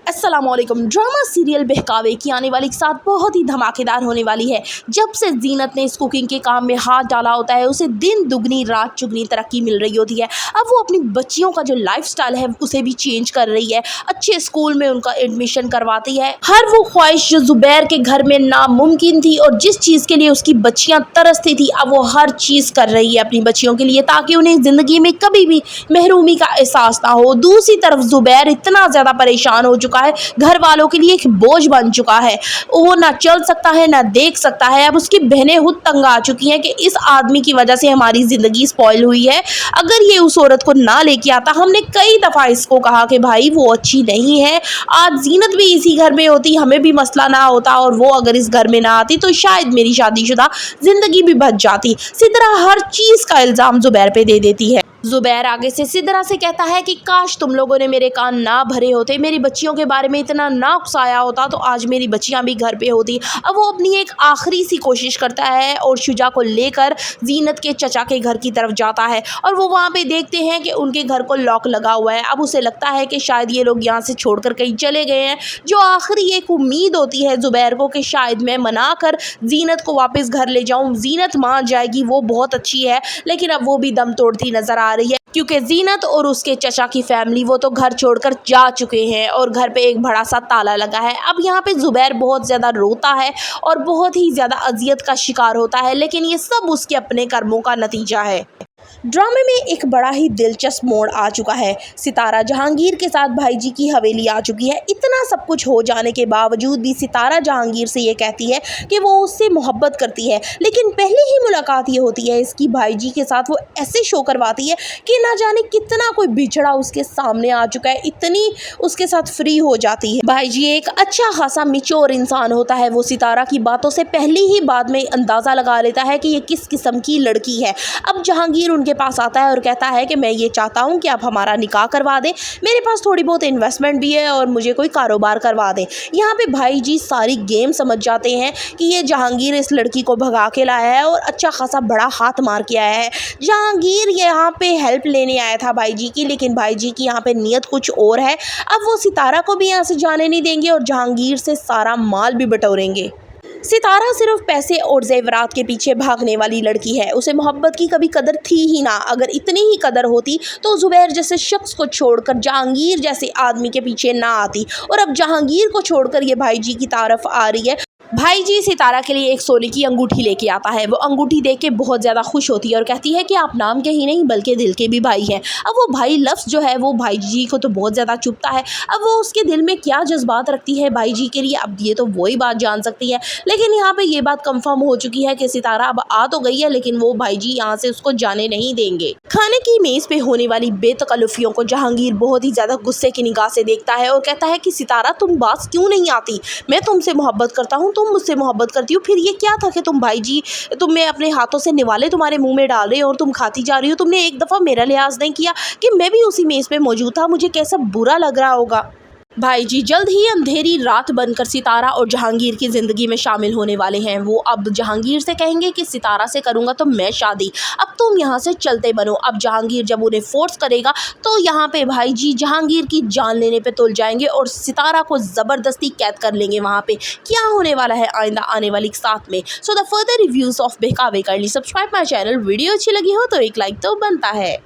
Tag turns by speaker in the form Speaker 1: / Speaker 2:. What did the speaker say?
Speaker 1: अस्सलामुअलैकुम। Drama serial बहकावे की आने वाली के साथ बहुत ही धमाकेदार होने वाली है। जब से जीनत ने इस कुकिंग के काम में हाथ डाला होता है, उसे दिन दुगनी रात चुगनी तरक्की मिल रही होती है। अब वो अपनी बच्चियों का जो लाइफस्टाइल है उसे भी चेंज कर रही है, अच्छे स्कूल में उनका एडमिशन करवाती है। हर वो ख्वाहिश जो जुबैर के घर में नामुमकिन थी और जिस चीज़ के लिए उसकी बच्चियाँ तरसती थी, अब वो हर चीज़ कर रही है अपनी बच्चियों के लिए, ताकि उन्हें ज़िंदगी में कभी भी महरूमी का एहसास ना हो। दूसरी तरफ जुबैर इतना ज़्यादा परेशान हो चुका है, घर वालों के लिए एक बोझ बन चुका है। वो ना चल सकता है ना देख सकता है। अब उसकी बहनें खुद तंग आ चुकी हैं कि इस आदमी की वजह से हमारी ज़िंदगी स्पॉइल हुई है। अगर ये उस औरत को ना लेके आता, हमने कई दफ़ा इसको कहा कि भाई वो अच्छी नहीं है, आज जीनत भी इसी घर में होती, हमें भी मसला ना होता, और वो अगर इस घर में ना आती तो शायद मेरी शादीशुदा ज़िंदगी भी बच जाती। सिद्रा हर चीज़ का इल्ज़ाम जुबैर पे दे देती है। जुबैर आगे से सिद्रा से कहता है कि काश तुम लोगों ने मेरे कान ना भरे होते, मेरी बच्चियों के बारे में इतना ना उकसाया होता तो आज मेरी बच्चियां भी घर पे होती। अब वो अपनी एक आखिरी सी कोशिश करता है और शुजा को लेकर जीनत के चचा के घर की तरफ जाता है, और वो वहाँ पे देखते हैं कि उनके घर को लॉक लगा हुआ है। अब उसे लगता है कि शायद ये लोग यहाँ से छोड़कर कहीं चले गए हैं। जो आखिरी एक उम्मीद होती है जुबैर को कि शायद मैं मना कर जीनत को वापस घर ले जाऊँ, जीनत मान जाएगी, वो बहुत अच्छी है, लेकिन अब वो भी दम तोड़ती नजर आ रही है, क्योंकि जीनत और उसके चचा की फैमिली वो तो घर छोड़कर जा चुके हैं और घर पे एक बड़ा सा ताला लगा है। अब यहाँ पे जुबैर बहुत ज़्यादा रोता है और बहुत ही ज़्यादा अजियत का शिकार होता है, लेकिन ये सब उसके अपने कर्मों का नतीजा है। ड्रामे में एक बड़ा ही दिलचस्प मोड़ आ चुका है। सितारा जहांगीर के साथ भाईजी की हवेली आ चुकी है। इतना सब कुछ हो जाने के बावजूद भी सितारा जहांगीर से ये कहती है कि वो उससे मोहब्बत करती है, लेकिन पहले ही मुलाकात ये होती है इसकी भाईजी के साथ। वो ऐसे शो करवाती है कि ना जाने कितना कोई बिछड़ा उसके सामने आ चुका है, इतनी उसके साथ फ्री हो जाती है। भाईजी एक अच्छा खासा मिच्योर इंसान होता है। वो सितारा की बातों से पहले ही बाद में अंदाज़ा लगा लेता है कि ये किस किस्म की लड़की है। अब जहांगीर उनके पास आता है और कहता है कि मैं ये चाहता हूँ कि आप हमारा निकाह करवा दें, मेरे पास थोड़ी बहुत इन्वेस्टमेंट भी है और मुझे कोई कारोबार करवा दें। यहाँ पे भाई जी सारी गेम समझ जाते हैं कि ये जहांगीर इस लड़की को भगा के लाया है और अच्छा खासा बड़ा हाथ मार के आया है। जहांगीर यहाँ पे हेल्प लेने आया था भाई जी की, लेकिन भाई जी की यहाँ पे नीयत कुछ और है। अब वो सितारा को भी यहाँ से जाने नहीं देंगे और जहांगीर से सारा माल भी बटोरेंगे। सितारा सिर्फ पैसे और जेवरात के पीछे भागने वाली लड़की है। उसे मोहब्बत की कभी कदर थी ही ना। अगर इतनी ही कदर होती तो जुबैर जैसे शख्स को छोड़कर जहांगीर जैसे आदमी के पीछे ना आती, और अब जहांगीर को छोड़कर ये भाईजी की तारफ आ रही है। भाईजी सितारा के लिए एक सोने की अंगूठी लेके आता है। वो अंगूठी देख के बहुत ज़्यादा खुश होती है और कहती है कि आप नाम के ही नहीं बल्कि दिल के भी भाई हैं। अब वो भाई लफ्ज़ जो है वो भाईजी को तो बहुत ज़्यादा चुभता है। अब वो उसके दिल में क्या जज्बात रखती है भाईजी के लिए, अब ये तो वही बात जान सकती है। लेकिन यहाँ पे ये बात कंफर्म हो चुकी है कि सितारा अब आ तो गई है, लेकिन वो भाईजी यहाँ से उसको जाने नहीं देंगे। खाने की मेज़ पे होने वाली बेतकल्लुफियों को जहांगीर बहुत ही ज़्यादा गुस्से की निगाह से देखता है और कहता है कि सितारा तुम बात क्यों नहीं आती, मैं तुमसे मोहब्बत करता हूँ, तुम मुझसे मोहब्बत करती हो, फिर ये क्या था कि तुम भाईजी तुम्हें अपने हाथों से निवाले तुम्हारे मुंह में डाल रहे हो और तुम खाती जा रही हो। तुमने एक दफ़ा मेरा लिहाज नहीं किया कि मैं भी उसी मेज़ पे मौजूद था, मुझे कैसा बुरा लग रहा होगा। भाईजी जल्द ही अंधेरी रात बनकर सितारा और जहांगीर की ज़िंदगी में शामिल होने वाले हैं। वो अब जहांगीर से कहेंगे कि सितारा से करूँगा तो मैं शादी, अब तुम यहाँ से चलते बनो। अब जहांगीर जब उन्हें फोर्स करेगा तो यहाँ पे भाईजी जहांगीर की जान लेने पे तुल जाएंगे और सितारा को ज़बरदस्ती कैद कर लेंगे। वहाँ पे क्या होने वाला है आइंदा आने वाली साथ में। So the further reviews of बहकावे कर ली। Subscribe my channel. वीडियो अच्छी लगी हो तो एक लाइक तो बनता है।